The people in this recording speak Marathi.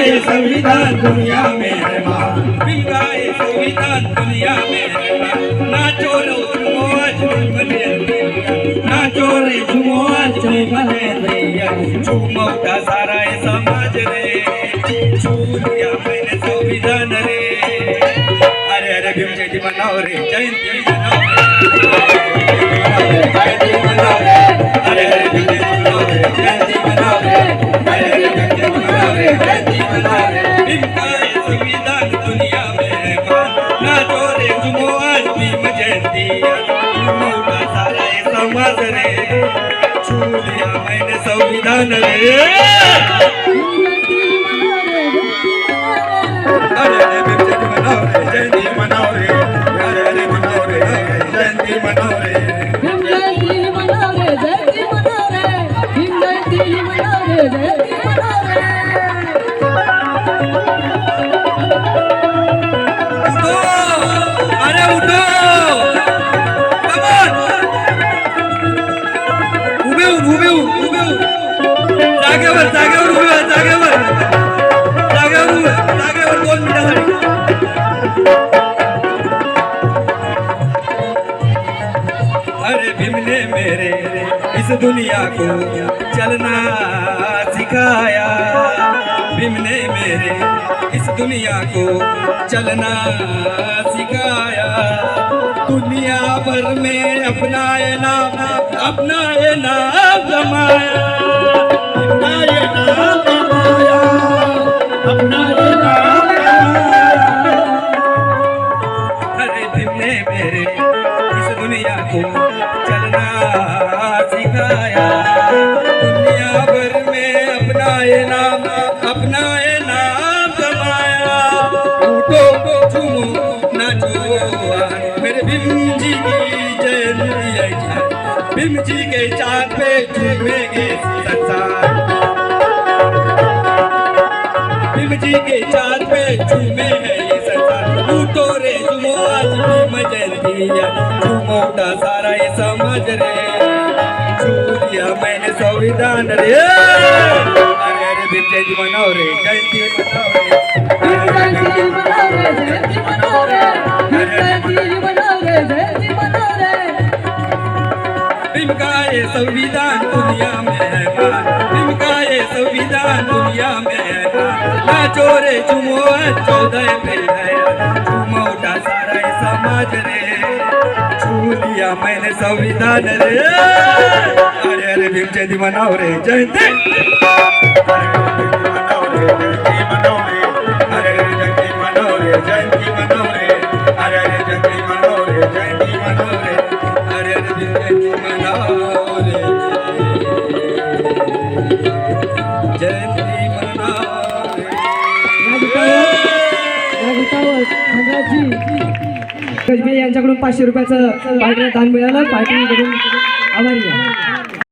गाए संविधान दुनिया में रहमान, भीम गाए संविधान दुनिया में रहमान। नाचो रे झूमो आज भीम जयंती, नाचो रे झूमो आज भीम जयंती। झूमो उठा सारा ये समाज रे, छू लिया मैंने संविधान रे। अरे अरे भीम जयंती मनाओ रे, जयंती मनाओ रे, जयंती मनाओ रे। अरे अरे भीम जयंती मनाओ रे, जयंती मनाओ रे। अरे अरे भीम जयंती मनाओ रे, जयंती मनाओ रे। भीम गाए संविधान दुनिया में रहमान, नाचो रे झूमो आज भीम जयंती। झूमो उठा सारा ये समाज रे, छू लिया मैंने संविधान रे। अरे अरे भीम जयंती मनाओ रे, जयंती मनाओ रे। अरे अरे भीम जयंती मनाओ रे, जयंती मनाओ रे। भीम जयंती मनाओ रे, जयंती मनाओ रे। भीम जयंती मनाओ रे, जयंती मनाओ रे। उठो, अरे उठो, come on. उभे हो, उभे हो, उभे हो. जागेवर, जागेवर उभे हो, जागेवर. जागेवर उभे, जागेवर 2 मिनिटासाठी. अरे भीम ने मेरे इस दुनिया को चलना सिखाया, भीम ने मेरे इस दुनिया को चलना सिखाया। दुनिया भर में अपना ये नाम जमाया, अपना ये नाम जमाया, अपना ये नाम जमाया। अरे भीम ने मेरे इस दुनिया को चलना सिखाया। दुनिया भर में अपना ये नाम जमाया। उठो झूमो नाचो मेरे भीम जी की जयंती है। भीम जी के चाँद पे झूमेंगे संसार, भीम जी के चाँद पे झूमे है ये संसार। उठो रे झूमो आज भीम जयंती, झूमो उठा सारा ये समाज रे, छू लिया मैंने संविधान रे। अरे अरे भीम जयंती मनाओ रे, जयंती मनाओ रे। भीम जयंती मनाओ रे, जयंती मनाओ रे। भीम जयंती मनाओ रे, जयंती मनाओ रे। भीम गाए संविधान दुनिया में रहमान, भीम गाए संविधान दुनिया में रहमान। नाचो रे झूमो 14 अप्रैल है, झूमो उठा सारा ये समाज रे, छू लिया मैंने संविधान रे। अरे अरे भीम जयंती मनाओ रे, जयंती मनाओ रे, जयंती मनाओ रे। अरे अरे जयंती मनाओ रे, जयंती मनाओ रे। अरे अरे जयंती मनाओ रे, जयंती मनाओ रे। अरे अरे भीम जयंती मनाओ रे, जयंती मनाओ रे। खंडराजी गजबे यांच्याकडून 500 रुपयाचं पार्टीला दान मिळालं. पार्टीकडून